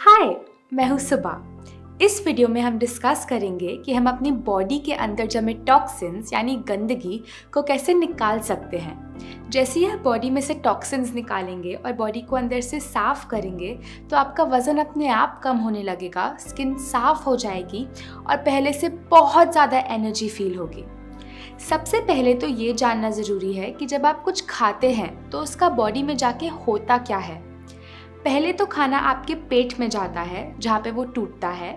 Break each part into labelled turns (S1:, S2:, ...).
S1: हाय, मैं हूँ सुबा। इस वीडियो में हम डिस्कस करेंगे कि हम अपनी बॉडी के अंदर जमे टॉक्सिन्स यानी गंदगी को कैसे निकाल सकते हैं। जैसे ही आप बॉडी में से टॉक्सिन्स निकालेंगे और बॉडी को अंदर से साफ करेंगे तो आपका वज़न अपने आप कम होने लगेगा, स्किन साफ हो जाएगी और पहले से बहुत ज़्यादा एनर्जी फील होगी। सबसे पहले तो ये जानना ज़रूरी है कि जब आप कुछ खाते हैं तो उसका बॉडी में जाके होता क्या है। पहले तो खाना आपके पेट में जाता है जहाँ पे वो टूटता है,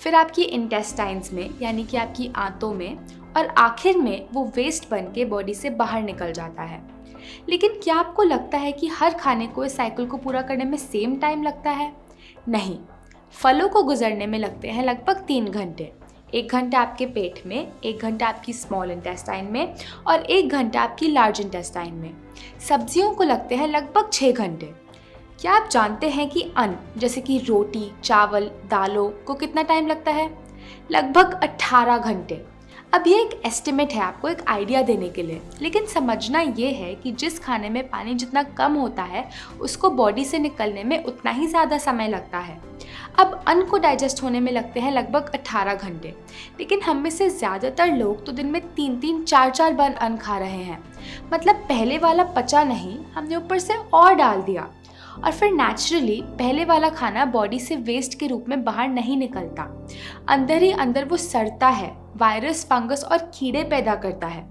S1: फिर आपकी इंटेस्टाइन्स में यानी कि आपकी आंतों में, और आखिर में वो वेस्ट बन के बॉडी से बाहर निकल जाता है। लेकिन क्या आपको लगता है कि हर खाने को इस साइकिल को पूरा करने में सेम टाइम लगता है? नहीं, फलों को गुजरने में लगते हैं लगभग 3 घंटे। 1 घंटा आपके पेट में, 1 घंटा आपकी स्मॉल इंटेस्टाइन में और 1 घंटा आपकी लार्ज इंटेस्टाइन में। सब्जियों को लगते हैं लगभग 6 घंटे। क्या आप जानते हैं कि अन्न जैसे कि रोटी, चावल, दालों को कितना टाइम लगता है? लगभग 18 घंटे। अब ये एक एस्टिमेट है आपको एक आइडिया देने के लिए, लेकिन समझना ये है कि जिस खाने में पानी जितना कम होता है उसको बॉडी से निकलने में उतना ही ज़्यादा समय लगता है। अब अन्न को डाइजेस्ट होने में लगते हैं लगभग 18 घंटे, लेकिन हम में से ज़्यादातर लोग तो दिन में 3-3, 4-4 बार अन्न खा रहे हैं। मतलब पहले वाला पचा नहीं, हमने ऊपर से और डाल दिया और फिर नेचुरली पहले वाला खाना बॉडी से वेस्ट के रूप में बाहर नहीं निकलता। अंदर ही अंदर वो सड़ता है, वायरस, फंगस और कीड़े पैदा करता है।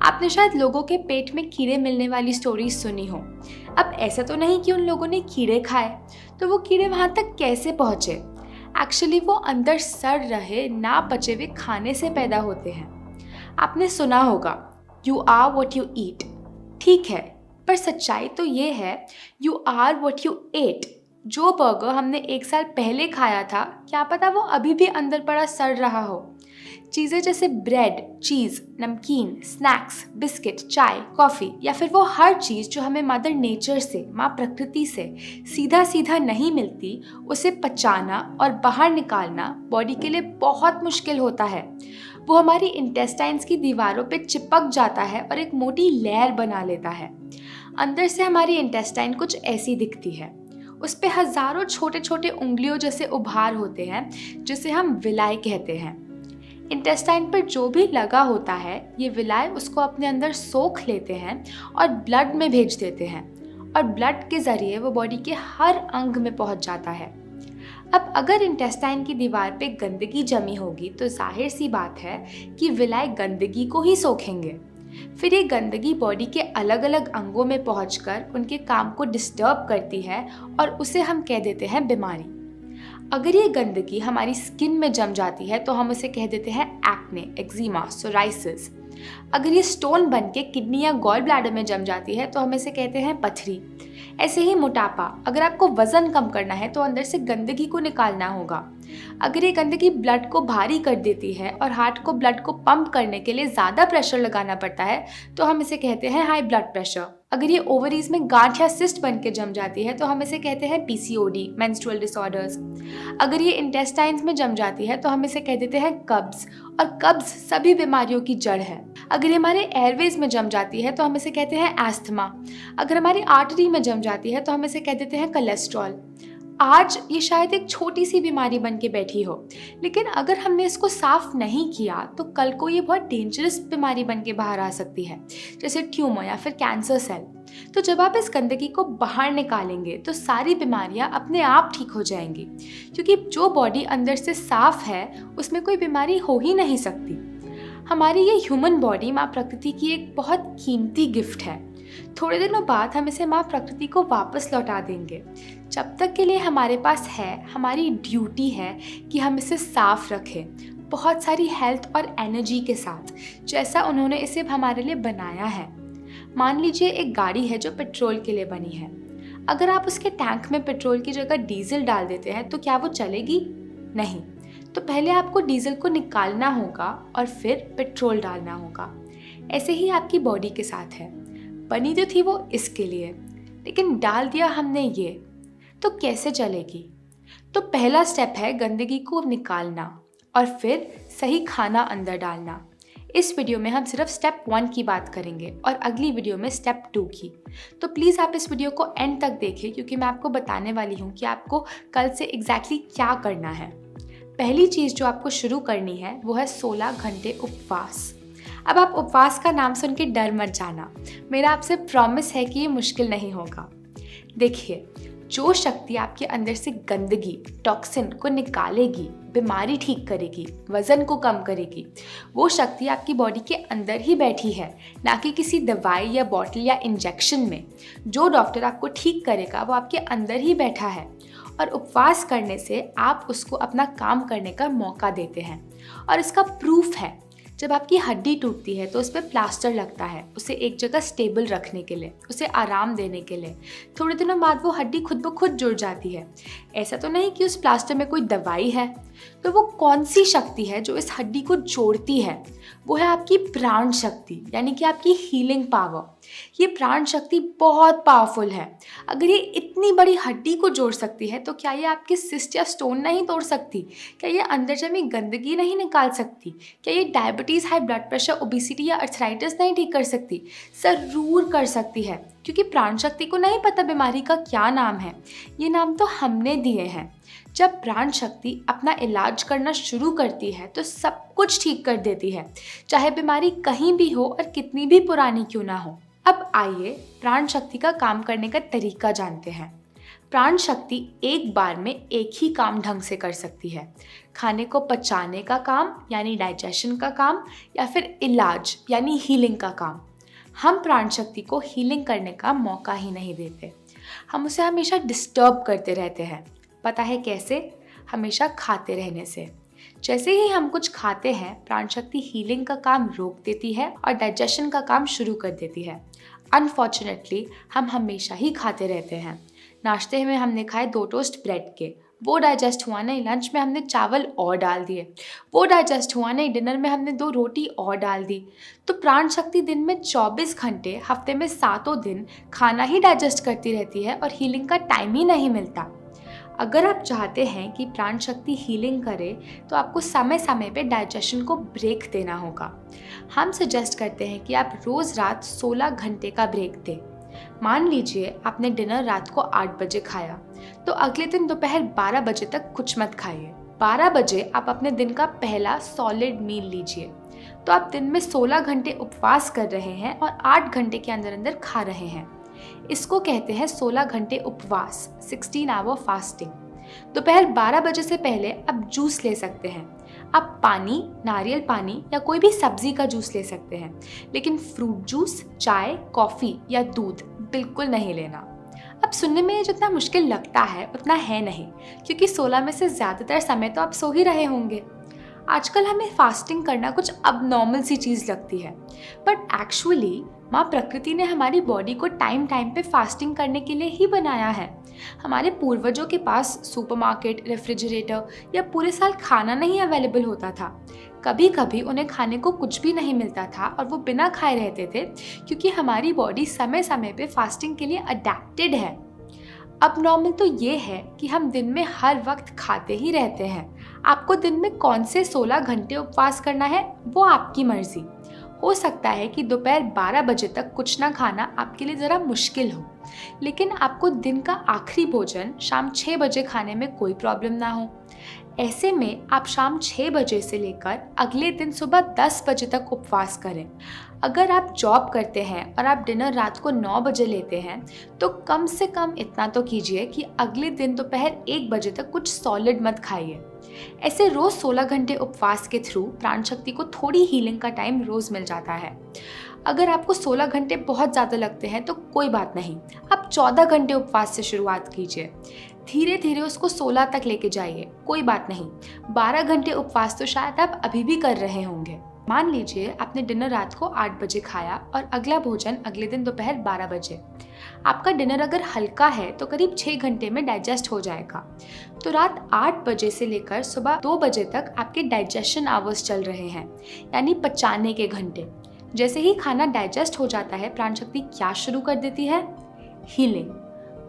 S1: आपने शायद लोगों के पेट में कीड़े मिलने वाली स्टोरीज सुनी हो। अब ऐसा तो नहीं कि उन लोगों ने कीड़े खाए, तो वो कीड़े वहाँ तक कैसे पहुँचे? एक्चुअली वो अंदर सड़ रहे ना पचे हुए खाने से पैदा होते हैं। आपने सुना होगा you are what you eat. ठीक है, पर सच्चाई तो ये है you are what you ate. जो बर्गर हमने 1 साल पहले खाया था, क्या पता वो अभी भी अंदर पड़ा सड़ रहा हो। चीज़ें जैसे ब्रेड, चीज़, नमकीन, स्नैक्स, बिस्किट, चाय, कॉफ़ी या फिर वो हर चीज़ जो हमें मदर नेचर से, माँ प्रकृति से सीधा सीधा नहीं मिलती, उसे पचाना और बाहर निकालना बॉडी के लिए बहुत मुश्किल होता है। वो हमारी इंटेस्टाइन्स की दीवारों पे चिपक जाता है और एक मोटी लेयर बना लेता है। अंदर से हमारी इंटेस्टाइन कुछ ऐसी दिखती है। उस पे हज़ारों छोटे छोटे उंगलियों जैसे उभार होते हैं जिसे हम विलाई कहते हैं। इंटेस्टाइन पर जो भी लगा होता है, ये विलाई उसको अपने अंदर सोख लेते हैं और ब्लड में भेज देते हैं, और ब्लड के ज़रिए वो बॉडी के हर अंग में पहुंच जाता है। अब अगर इंटेस्टाइन की दीवार पे गंदगी जमी होगी तो जाहिर सी बात है कि विलाई गंदगी को ही सोखेंगे। फिर ये गंदगी बॉडी के अलग अलग अंगों में पहुंचकर उनके काम को डिस्टर्ब करती है और उसे हम कह देते हैं बीमारी। अगर ये गंदगी हमारी स्किन में जम जाती है तो हम उसे कह देते हैं एक्ने, एक्जिमा, सोराइसिस। अगर ये स्टोन बन के किडनी या गॉल ब्लैडर में जम जाती है तो हम इसे कहते हैं पथरी। ऐसे ही मोटापा, अगर आपको वजन कम करना है तो अंदर से गंदगी को निकालना होगा। अगर ये गंदगी ब्लड को भारी कर देती है और हार्ट को ब्लड को पंप करने के लिए ज़्यादा प्रेशर लगाना पड़ता है तो हम इसे कहते हैं हाई ब्लड प्रेशर। अगर ये ओवरीज में गांठ या सिस्ट बन के जम जाती है तो हम इसे कहते हैं पीसीओडी, मेंस्ट्रुअल डिसऑर्डर्स। अगर ये इंटेस्टाइन्स में जम जाती है तो हम इसे कह देते हैं कब्ज, और कब्ज सभी बीमारियों की जड़ है। अगर ये हमारे एयरवेज में जम जाती है तो हम इसे कहते हैं एस्थमा। अगर हमारी आर्टरी में जम जाती है तो हम इसे कह देते हैं कोलेस्ट्रॉल। आज ये शायद एक छोटी सी बीमारी बन के बैठी हो, लेकिन अगर हमने इसको साफ नहीं किया तो कल को ये बहुत डेंजरस बीमारी बन के बाहर आ सकती है, जैसे ट्यूमर या फिर कैंसर सेल। तो जब आप इस गंदगी को बाहर निकालेंगे तो सारी बीमारियां अपने आप ठीक हो जाएंगी, क्योंकि जो बॉडी अंदर से साफ है उसमें कोई बीमारी हो ही नहीं सकती। हमारी ये ह्यूमन बॉडी माँ प्रकृति की एक बहुत कीमती गिफ्ट है। थोड़े दिनों बाद हम इसे माँ प्रकृति को वापस लौटा देंगे। जब तक के लिए हमारे पास है, हमारी ड्यूटी है कि हम इसे साफ रखें, बहुत सारी हेल्थ और एनर्जी के साथ, जैसा उन्होंने इसे हमारे लिए बनाया है। मान लीजिए एक गाड़ी है जो पेट्रोल के लिए बनी है। अगर आप उसके टैंक में पेट्रोल की जगह डीजल डाल देते हैं तो क्या वो चलेगी? नहीं। तो पहले आपको डीजल को निकालना होगा और फिर पेट्रोल डालना होगा। ऐसे ही आपकी बॉडी के साथ है। बनी तो थी वो इसके लिए, लेकिन डाल दिया हमने ये, तो कैसे चलेगी? तो पहला स्टेप है गंदगी को निकालना और फिर सही खाना अंदर डालना। इस वीडियो में हम सिर्फ स्टेप 1 की बात करेंगे और अगली वीडियो में स्टेप 2 की। तो प्लीज़ आप इस वीडियो को एंड तक देखें, क्योंकि मैं आपको बताने वाली हूँ कि आपको कल से एग्जैक्टली क्या करना है। पहली चीज़ जो आपको शुरू करनी है वो है 16 घंटे उपवास। अब आप उपवास का नाम सुन के डर मत जाना, मेरा आपसे प्रॉमिस है कि ये मुश्किल नहीं होगा। देखिए, जो शक्ति आपके अंदर से गंदगी, टॉक्सिन को निकालेगी, बीमारी ठीक करेगी, वज़न को कम करेगी, वो शक्ति आपकी बॉडी के अंदर ही बैठी है, ना कि किसी दवाई या बॉटल या इंजेक्शन में। जो डॉक्टर आपको ठीक करेगा वो आपके अंदर ही बैठा है, और उपवास करने से आप उसको अपना काम करने का मौका देते हैं। और इसका प्रूफ है, जब आपकी हड्डी टूटती है तो उस पर प्लास्टर लगता है, उसे एक जगह स्टेबल रखने के लिए, उसे आराम देने के लिए। थोड़े दिनों बाद वो हड्डी खुद ब खुद जुड़ जाती है। ऐसा तो नहीं कि उस प्लास्टर में कोई दवाई है। तो वो कौन सी शक्ति है जो इस हड्डी को जोड़ती है? वो है आपकी प्राण शक्ति, यानी कि आपकी हीलिंग पावर। ये प्राण शक्ति बहुत पावरफुल है। अगर ये इतनी बड़ी हड्डी को जोड़ सकती है तो क्या ये आपके सिस्ट या स्टोन नहीं तोड़ सकती? क्या ये अंदर जमी गंदगी नहीं निकाल सकती? क्या ये diabetes, high blood pressure, obesity या अर्थराइटिस नहीं ठीक कर सकती? ज़रूर कर सकती है, क्योंकि प्राण शक्ति को नहीं पता बीमारी का क्या नाम है। ये नाम तो हमने दिए हैं। जब प्राण शक्ति अपना इलाज करना शुरू करती है तो सब कुछ ठीक कर देती है, चाहे बीमारी कहीं भी हो और कितनी भी पुरानी क्यों ना हो। अब आइए प्राण शक्ति का काम करने का तरीका जानते हैं। प्राण शक्ति एक बार में एक ही काम ढंग से कर सकती है, खाने को पचाने का काम यानी डाइजेशन का काम, या फिर इलाज यानी हीलिंग का काम। हम प्राण शक्ति को हीलिंग करने का मौका ही नहीं देते, हम उसे हमेशा डिस्टर्ब करते रहते हैं। पता है कैसे? हमेशा खाते रहने से। जैसे ही हम कुछ खाते हैं, प्राण शक्ति हीलिंग का काम रोक देती है और डाइजेशन का काम शुरू कर देती है। अनफॉर्चुनेटली हम हमेशा ही खाते रहते हैं। नाश्ते में हमने खाए 2 टोस्ट ब्रेड के, वो डाइजेस्ट हुआ नहीं। लंच में हमने चावल और डाल दिए, वो डाइजेस्ट हुआ नहीं। डिनर में हमने 2 रोटी और डाल दी। तो प्राण शक्ति दिन में 24 घंटे, हफ्ते में 7 दिन खाना ही डाइजेस्ट करती रहती है और हीलिंग का टाइम ही नहीं मिलता। अगर आप चाहते हैं कि प्राण शक्ति हीलिंग करे तो आपको समय समय पे डाइजेशन को ब्रेक देना होगा। हम सजेस्ट करते हैं कि आप रोज़ रात 16 घंटे का ब्रेक दें। मान लीजिए आपने डिनर रात को 8 बजे खाया, तो अगले दिन दोपहर 12 बजे तक कुछ मत खाइए। 12 बजे आप अपने दिन का पहला सॉलिड मील लीजिए। तो आप दिन में 16 घंटे उपवास कर रहे हैं और 8 घंटे के अंदर अंदर खा रहे हैं। इसको कहते हैं 16 घंटे उपवास, 16 आवर फास्टिंग। दोपहर 12 बजे से पहले आप जूस ले सकते हैं। आप पानी, नारियल पानी या कोई भी सब्जी का जूस ले सकते हैं, लेकिन फ्रूट जूस, चाय, कॉफ़ी या दूध बिल्कुल नहीं लेना। अब सुनने में जितना मुश्किल लगता है उतना है नहीं, क्योंकि 16 में से ज़्यादातर समय तो आप सो ही रहे होंगे। आजकल हमें फास्टिंग करना कुछ अब नॉर्मल सी चीज़ लगती है, बट एक्चुअली माँ प्रकृति ने हमारी बॉडी को टाइम टाइम पे फास्टिंग करने के लिए ही बनाया है। हमारे पूर्वजों के पास सुपरमार्केट, रेफ्रिजरेटर या पूरे साल खाना नहीं अवेलेबल होता था। कभी कभी उन्हें खाने को कुछ भी नहीं मिलता था और वो बिना खाए रहते थे, क्योंकि हमारी बॉडी समय समय पे फास्टिंग के लिए अडेप्टेड है। अब नॉर्मल तो ये है कि हम दिन में हर वक्त खाते ही रहते हैं। आपको दिन में कौन से 16 घंटे उपवास करना है वो आपकी मर्जी। हो सकता है कि दोपहर 12 बजे तक कुछ ना खाना आपके लिए ज़रा मुश्किल हो, लेकिन आपको दिन का आखिरी भोजन शाम 6 बजे खाने में कोई प्रॉब्लम ना हो। ऐसे में आप शाम 6 बजे से लेकर अगले दिन सुबह 10 बजे तक उपवास करें। अगर आप जॉब करते हैं और आप डिनर रात को 9 बजे लेते हैं, तो कम से कम इतना तो कीजिए कि अगले दिन दोपहर 1 बजे तक कुछ सॉलिड मत खाइए। ऐसे रोज़ 16 घंटे उपवास के थ्रू प्राण शक्ति को थोड़ी हीलिंग का टाइम रोज़ मिल जाता है। अगर आपको 16 घंटे बहुत ज़्यादा लगते हैं तो कोई बात नहीं, आप 14 घंटे उपवास से शुरुआत कीजिए। धीरे धीरे उसको 16 तक लेके जाइए, कोई बात नहीं। 12 घंटे उपवास तो शायद आप अभी भी कर रहे होंगे। मान लीजिए आपने डिनर रात को 8 बजे खाया और अगला भोजन अगले दिन दोपहर 12 बजे। आपका डिनर अगर हल्का है तो करीब 6 घंटे में डाइजेस्ट हो जाएगा। तो रात 8 बजे से लेकर सुबह 2 बजे तक आपके डाइजेशन आवर्स चल रहे हैं, यानी पचाने के घंटे। जैसे ही खाना डाइजेस्ट हो जाता है, प्राण शक्ति क्या शुरू कर देती है? हीलिंग।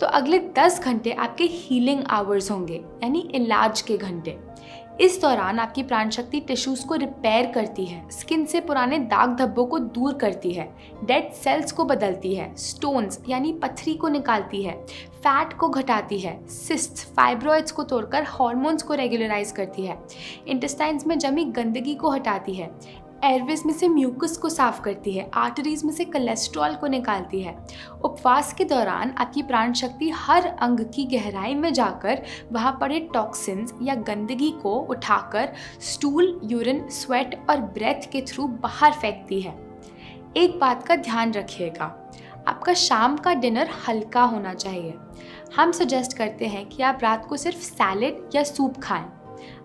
S1: तो अगले 10 घंटे आपके हीलिंग आवर्स होंगे, यानी इलाज के घंटे। इस दौरान आपकी प्राण शक्ति टिश्यूज़ को रिपेयर करती है, स्किन से पुराने दाग धब्बों को दूर करती है, डेड सेल्स को बदलती है, स्टोन्स यानी पत्थरी को निकालती है, फैट को घटाती है, सिस्ट्स फाइब्रॉइड्स को तोड़कर हार्मोन्स को रेगुलराइज करती है, इंटेस्टाइन्स में जमी गंदगी को हटाती है, एयरवेज में से म्यूकस को साफ करती है, आर्टरीज में से कोलेस्ट्रॉल को निकालती है। उपवास के दौरान आपकी प्राण शक्ति हर अंग की गहराई में जाकर वहाँ पड़े टॉक्सिन्स या गंदगी को उठाकर स्टूल, यूरिन, स्वेट और ब्रेथ के थ्रू बाहर फेंकती है। एक बात का ध्यान रखिएगा, आपका शाम का डिनर हल्का होना चाहिए। हम सजेस्ट करते हैं कि आप रात को सिर्फ सैलेड या सूप खाएं।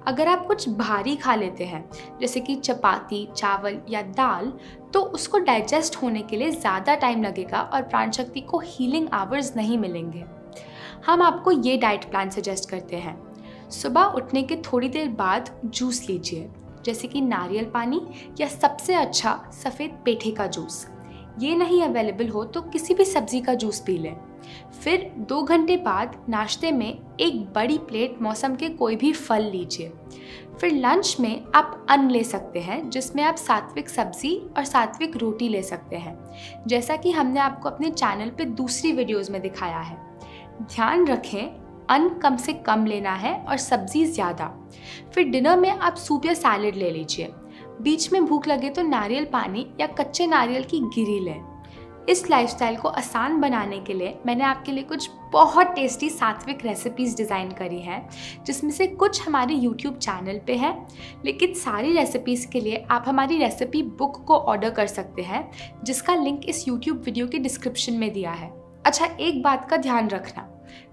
S1: अगर आप कुछ भारी खा लेते हैं जैसे कि चपाती, चावल या दाल, तो उसको डाइजेस्ट होने के लिए ज़्यादा टाइम लगेगा और प्राण शक्ति को हीलिंग आवर्स नहीं मिलेंगे। हम आपको ये डाइट प्लान सजेस्ट करते हैं। सुबह उठने के थोड़ी देर बाद जूस लीजिए, जैसे कि नारियल पानी या सबसे अच्छा सफ़ेद पेठे का जूस। ये नहीं अवेलेबल हो तो किसी भी सब्जी का जूस पी लें। फिर 2 घंटे बाद नाश्ते में एक बड़ी प्लेट मौसम के कोई भी फल लीजिए। फिर लंच में आप अन्न ले सकते हैं, जिसमें आप सात्विक सब्जी और सात्विक रोटी ले सकते हैं, जैसा कि हमने आपको अपने चैनल पे दूसरी वीडियोस में दिखाया है। ध्यान रखें, अन्न कम से कम लेना है और सब्जी ज़्यादा। फिर डिनर में आप सूप या सैलेड ले लीजिए। बीच में भूख लगे तो नारियल पानी या कच्चे नारियल की गिरी लें। इस लाइफस्टाइल को आसान बनाने के लिए मैंने आपके लिए कुछ बहुत टेस्टी सात्विक रेसिपीज़ डिज़ाइन करी हैं, जिसमें से कुछ हमारे YouTube चैनल पे हैं, लेकिन सारी रेसिपीज़ के लिए आप हमारी रेसिपी बुक को ऑर्डर कर सकते हैं, जिसका लिंक इस YouTube वीडियो के डिस्क्रिप्शन में दिया है। अच्छा, एक बात का ध्यान रखना,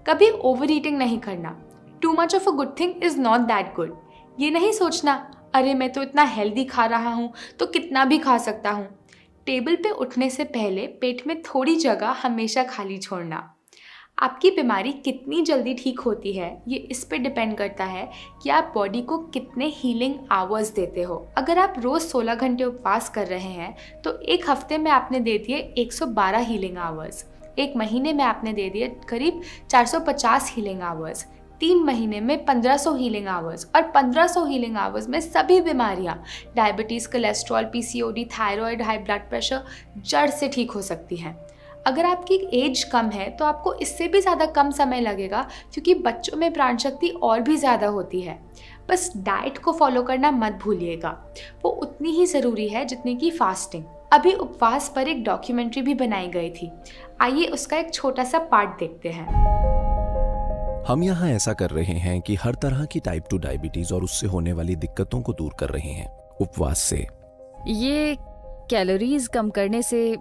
S1: कभी ओवर ईटिंग नहीं करना। Too much of a good thing is not that good. ये नहीं सोचना, अरे मैं तो इतना हेल्दी खा रहा हूँ तो कितना भी खा सकता हूँ। टेबल पे उठने से पहले पेट में थोड़ी जगह हमेशा खाली छोड़ना। आपकी बीमारी कितनी जल्दी ठीक होती है ये इस पे डिपेंड करता है कि आप बॉडी को कितने हीलिंग आवर्स देते हो। अगर आप रोज़ 16 घंटे उपवास कर रहे हैं तो एक हफ्ते में आपने दे दिए 112 हीलिंग आवर्स, एक महीने में आपने दे दिए करीब 450 हीलिंग आवर्स, 3 महीने में 1500 हीलिंग आवर्स, और 1500 हीलिंग आवर्स में सभी बीमारियां diabetes, cholesterol, PCOD, thyroid, high blood pressure जड़ से ठीक हो सकती हैं। अगर आपकी एज कम है तो आपको इससे भी ज़्यादा कम समय लगेगा, क्योंकि बच्चों में प्राण शक्ति और भी ज़्यादा होती है। बस डाइट को फॉलो करना मत भूलिएगा, वो उतनी ही ज़रूरी है जितनी कि फास्टिंग। अभी उपवास पर एक डॉक्यूमेंट्री भी बनाई गई थी, आइए उसका एक छोटा सा पार्ट देखते हैं।
S2: हम यहाँ ऐसा कर रहे हैं कि हर तरह की टाइप 2 डायबिटीज और उससे होने वाली दिक्कतों को दूर कर रहे हैं उपवास से।
S3: ये कैलोरीज कम करने से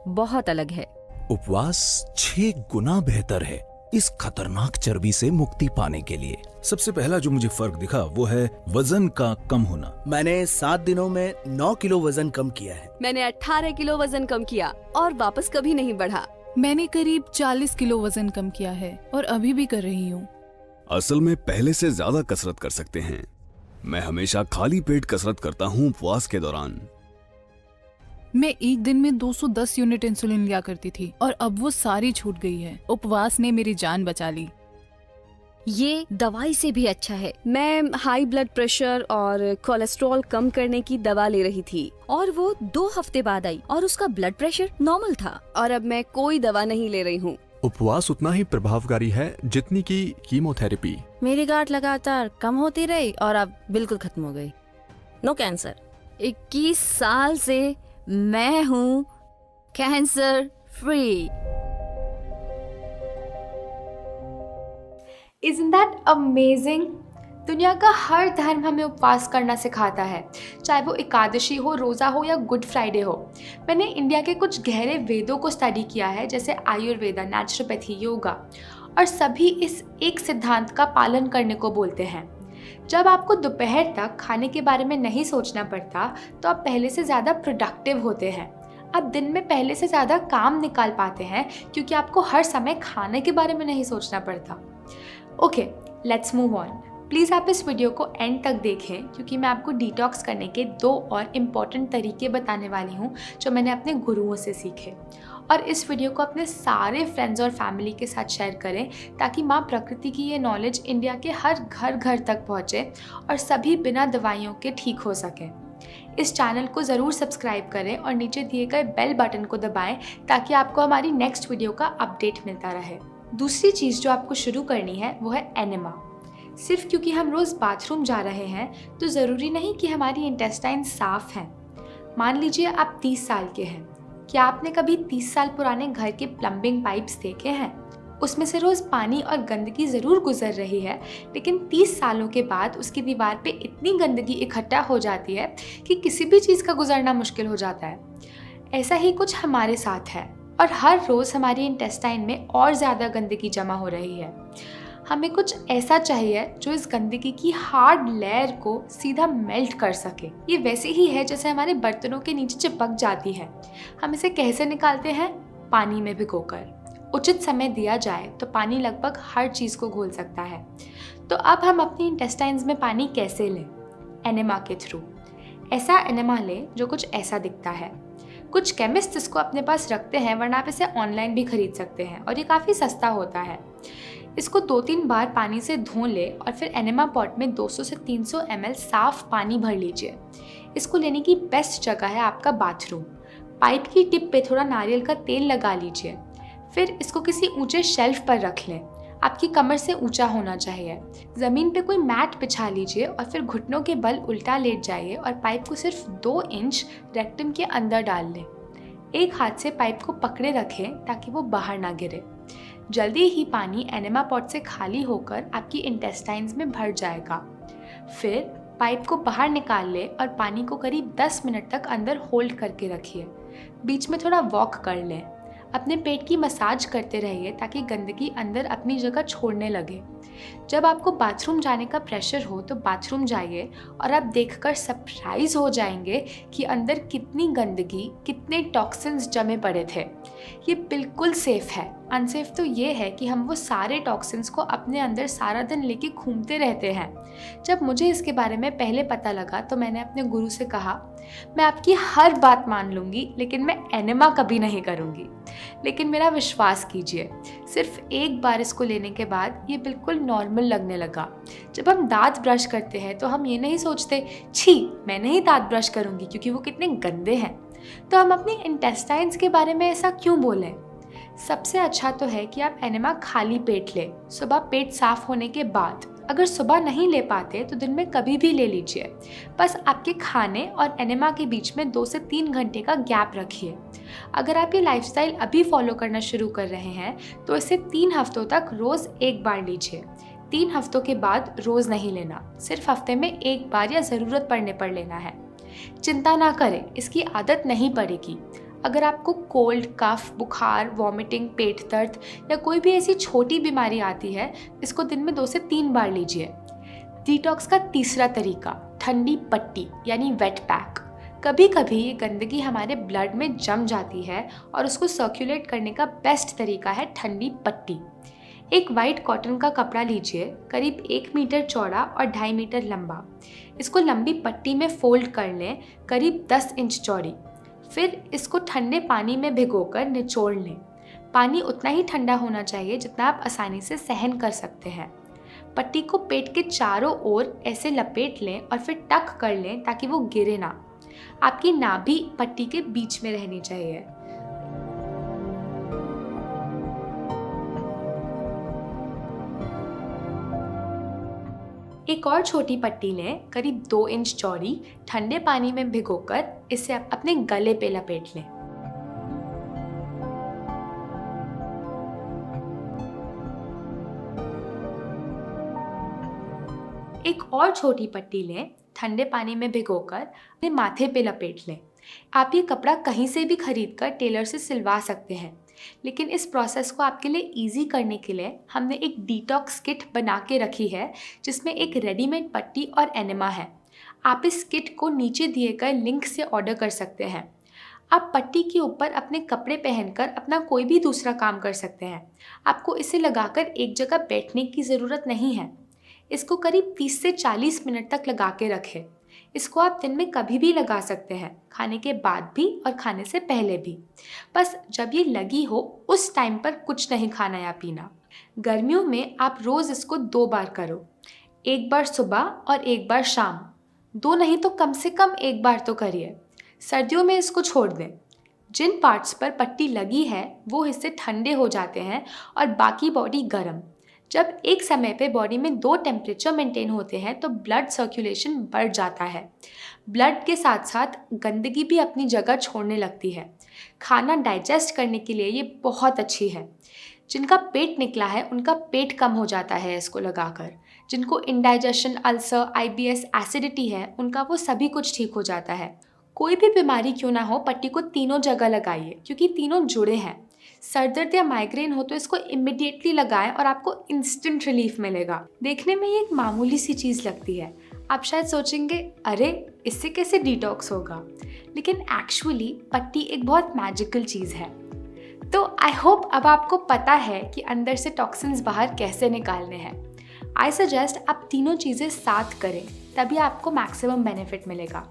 S3: बहुत अलग है।
S2: उपवास 6 गुना बेहतर है इस खतरनाक चर्बी से मुक्ति पाने के लिए।
S4: सबसे पहला जो मुझे फर्क दिखा वो है वजन का कम होना।
S5: मैंने 7 दिनों में 9 किलो वजन कम किया है।
S6: मैंने 18 किलो वजन कम किया और वापस कभी नहीं बढ़ा।
S7: मैंने करीब 40 किलो वजन कम किया है और अभी भी कर रही हूँ।
S4: असल में पहले से ज्यादा कसरत कर सकते हैं। मैं हमेशा खाली पेट कसरत करता हूँ उपवास के दौरान।
S7: मैं एक दिन में 210 यूनिट इंसुलिन लिया करती थी और अब वो सारी छूट गई है। उपवास ने मेरी जान बचा ली।
S6: ये दवाई से भी अच्छा है। मैं हाई ब्लड प्रेशर और कोलेस्ट्रॉल कम करने की दवा ले रही थी और वो 2 हफ्ते बाद आई और उसका ब्लड प्रेशर नॉर्मल था, और अब मैं कोई दवा नहीं ले रही हूँ।
S8: उपवास उतना ही प्रभावकारी है जितनी की कीमोथेरेपी।
S9: मेरी गांठ लगातार कम होती रही और अब बिल्कुल खत्म हो गई। No cancer.
S6: 21 साल से मैं हूँ cancer free.
S1: Isn't that amazing? दुनिया का हर धर्म हमें उपवास करना सिखाता है, चाहे वो एकादशी हो, रोज़ा हो या गुड फ्राइडे हो। मैंने इंडिया के कुछ गहरे वेदों को स्टडी किया है, जैसे आयुर्वेदा, नेचुरोपैथी, योगा, और सभी इस एक सिद्धांत का पालन करने को बोलते हैं। जब आपको दोपहर तक खाने के बारे में नहीं सोचना पड़ता तो आप पहले से ज़्यादा प्रोडक्टिव होते हैं। आप दिन में पहले से ज़्यादा काम निकाल पाते हैं, क्योंकि आपको हर समय खाने के बारे में नहीं सोचना पड़ता। Okay, let's move on. Please आप इस वीडियो को एंड तक देखें, क्योंकि मैं आपको डिटॉक्स करने के 2 और इम्पॉर्टेंट तरीके बताने वाली हूँ जो मैंने अपने गुरुओं से सीखे। और इस वीडियो को अपने सारे फ्रेंड्स और फैमिली के साथ शेयर करें ताकि माँ प्रकृति की ये नॉलेज इंडिया के हर घर तक पहुँचे और सभी बिना दवाइयों के ठीक हो सकें। इस चैनल को ज़रूर सब्सक्राइब करें और नीचे दिए गए बेल बटन को दबाएं ताकि आपको हमारी नेक्स्ट वीडियो का अपडेट मिलता रहे। दूसरी चीज़ जो आपको शुरू करनी है वो है एनेमा। सिर्फ क्योंकि हम रोज़ बाथरूम जा रहे हैं तो ज़रूरी नहीं कि हमारी इंटेस्टाइन साफ हैं। मान लीजिए आप 30 साल के हैं। क्या आपने कभी 30 साल पुराने घर के प्लम्बिंग पाइप्स देखे हैं? उसमें से रोज़ पानी और गंदगी ज़रूर गुजर रही है, लेकिन 30 सालों के बाद उसकी दीवार पे इतनी गंदगी इकट्ठा हो जाती है कि किसी भी चीज़ का गुजरना मुश्किल हो जाता है। ऐसा ही कुछ हमारे साथ है और हर रोज़ हमारी इंटेस्टाइन में और ज़्यादा गंदगी जमा हो रही है। हमें कुछ ऐसा चाहिए जो इस गंदगी की हार्ड लेयर को सीधा मेल्ट कर सके। ये वैसे ही है जैसे हमारे बर्तनों के नीचे चिपक जाती है। हम इसे कैसे निकालते हैं? पानी में भिगोकर। उचित समय दिया जाए तो पानी लगभग हर चीज़ को घोल सकता है। तो अब हम अपनी इंटेस्टाइन्स में पानी कैसे लें? एनेमा के थ्रू। ऐसा एनेमा लें जो कुछ ऐसा दिखता है। कुछ केमिस्ट इसको अपने पास रखते हैं, वरना आप इसे ऑनलाइन भी खरीद सकते हैं और ये काफ़ी सस्ता होता है। इसको 2-3 बार पानी से धो लें और फिर एनेमा पॉट में 200 से 300 ml साफ पानी भर लीजिए। इसको लेने की बेस्ट जगह है आपका बाथरूम। पाइप की टिप पे थोड़ा नारियल का तेल लगा लीजिए। फिर इसको किसी ऊंचे शेल्फ पर रख लें। आपकी कमर से ऊंचा होना चाहिए। ज़मीन पे कोई मैट बिछा लीजिए और फिर घुटनों के बल उल्टा लेट जाइए और पाइप को सिर्फ 2 इंच रेक्टम के अंदर डाल लें। एक हाथ से पाइप को पकड़े रखें ताकि वो बाहर ना गिरे। जल्दी ही पानी एनेमा पॉट से खाली होकर आपकी इंटेस्टाइन्स में भर जाएगा। फिर पाइप को बाहर निकाल लें और पानी को करीब 10 मिनट तक अंदर होल्ड करके रखिए। बीच में थोड़ा वॉक कर लें। अपने पेट की मसाज करते रहिए ताकि गंदगी अंदर अपनी जगह छोड़ने लगे। जब आपको बाथरूम जाने का प्रेशर हो तो बाथरूम जाइए और आप देखकर सरप्राइज हो जाएंगे कि अंदर कितनी गंदगी, कितने टॉक्सिन्स जमे पड़े थे। ये बिल्कुल सेफ है। अनसेफ तो ये है कि हम वो सारे टॉक्सिन्स को अपने अंदर सारा दिन लेके घूमते रहते हैं। जब मुझे इसके बारे में पहले पता लगा तो मैंने अपने गुरु से कहा, मैं आपकी हर बात मान लूँगी लेकिन मैं एनेमा कभी नहीं करूँगी। लेकिन मेरा विश्वास कीजिए, सिर्फ एक बार इसको लेने के बाद ये बिल्कुल नॉर्मल लगने लगा। जब हम दांत ब्रश करते हैं तो हम ये नहीं सोचते, छी मैं नहीं दांत ब्रश करूँगी क्योंकि वो कितने गंदे हैं। तो हम अपनी इंटेस्टाइन्स के बारे में ऐसा क्यों बोलें? सबसे अच्छा तो है कि आप एनेमा खाली पेट लें, सुबह पेट साफ होने के बाद। अगर सुबह नहीं ले पाते तो दिन में कभी भी ले लीजिए। बस आपके खाने और एनेमा के बीच में 2 से 3 घंटे का गैप रखिए। अगर आप ये लाइफस्टाइल अभी फॉलो करना शुरू कर रहे हैं तो इसे 3 हफ्तों तक रोज़ एक बार लीजिए। 3 हफ्तों के बाद रोज़ नहीं लेना, सिर्फ हफ्ते में एक बार या ज़रूरत पड़ने पर लेना है। चिंता ना करें, इसकी आदत नहीं पड़ेगी। अगर आपको कोल्ड, कफ, बुखार, वॉमिटिंग, पेट दर्द या कोई भी ऐसी छोटी बीमारी आती है, इसको दिन में 2 से 3 बार लीजिए। डिटॉक्स का तीसरा तरीका, ठंडी पट्टी यानी वेट पैक। कभी कभी ये गंदगी हमारे ब्लड में जम जाती है और उसको सर्कुलेट करने का बेस्ट तरीका है ठंडी पट्टी। एक वाइट कॉटन का कपड़ा लीजिए, करीब 1 मीटर चौड़ा और 2.5 मीटर लंबा। इसको लंबी पट्टी में फोल्ड कर लें, करीब 10 इंच चौड़ी। फिर इसको ठंडे पानी में भिगोकर निचोड़ लें। पानी उतना ही ठंडा होना चाहिए जितना आप आसानी से सहन कर सकते हैं। पट्टी को पेट के चारों ओर ऐसे लपेट लें और फिर टक कर लें ताकि वो गिरे ना। आपकी नाभि पट्टी के बीच में रहनी चाहिए। एक और छोटी पट्टी लें, करीब 2 इंच चौड़ी, ठंडे पानी में भिगोकर इसे अपने गले पे लपेट लें। एक और छोटी पट्टी लें, ठंडे पानी में भिगोकर अपने माथे पे लपेट लें। आप ये कपड़ा कहीं से भी खरीदकर टेलर से सिलवा सकते हैं, लेकिन इस प्रोसेस को आपके लिए इजी करने के लिए हमने एक डिटॉक्स किट बना के रखी है जिसमें एक रेडीमेड पट्टी और एनेमा है। आप इस किट को नीचे दिए गए लिंक से ऑर्डर कर सकते हैं। आप पट्टी के ऊपर अपने कपड़े पहनकर अपना कोई भी दूसरा काम कर सकते हैं। आपको इसे लगाकर एक जगह बैठने की ज़रूरत नहीं है। इसको करीब 30 से 40 मिनट तक लगा के रखें। इसको आप दिन में कभी भी लगा सकते हैं, खाने के बाद भी और खाने से पहले भी। बस जब ये लगी हो उस टाइम पर कुछ नहीं खाना या पीना। गर्मियों में आप रोज़ इसको 2 बार करो, एक बार सुबह और एक बार शाम। 2 नहीं तो कम से कम 1 बार तो करिए। सर्दियों में इसको छोड़ दें। जिन पार्ट्स पर पट्टी लगी है वो हिस्से ठंडे हो जाते हैं और बाकी बॉडी गर्म। जब एक समय पे बॉडी में 2 टेम्परेचर मेंटेन होते हैं तो ब्लड सर्कुलेशन बढ़ जाता है। ब्लड के साथ साथ गंदगी भी अपनी जगह छोड़ने लगती है। खाना डाइजेस्ट करने के लिए ये बहुत अच्छी है। जिनका पेट निकला है उनका पेट कम हो जाता है इसको लगाकर। जिनको इंडाइजेशन, अल्सर, IBS, एसिडिटी है, उनका वो सभी कुछ ठीक हो जाता है। कोई भी बीमारी क्यों ना हो, पट्टी को तीनों जगह लगाइए क्योंकि तीनों जुड़े हैं। सर दर्द या माइग्रेन हो तो इसको इमिडिएटली लगाएं और आपको इंस्टेंट रिलीफ मिलेगा। देखने में ये एक मामूली सी चीज़ लगती है। आप शायद सोचेंगे अरे इससे कैसे डिटॉक्स होगा, लेकिन एक्चुअली पट्टी एक बहुत मैजिकल चीज़ है। तो आई होप अब आपको पता है कि अंदर से टॉक्सिन्स बाहर कैसे निकालने हैं। आई सजेस्ट आप तीनों चीज़ें साथ करें, तभी आपको मैक्सिमम बेनिफिट मिलेगा।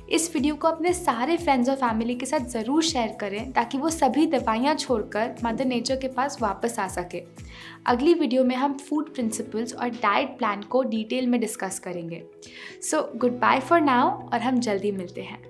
S1: इस वीडियो को अपने सारे फ्रेंड्स और फैमिली के साथ ज़रूर शेयर करें ताकि वो सभी दवाइयाँ छोड़कर मदर नेचर के पास वापस आ सके। अगली वीडियो में हम फूड प्रिंसिपल्स और डाइट प्लान को डिटेल में डिस्कस करेंगे। So goodbye for now और हम जल्दी मिलते हैं।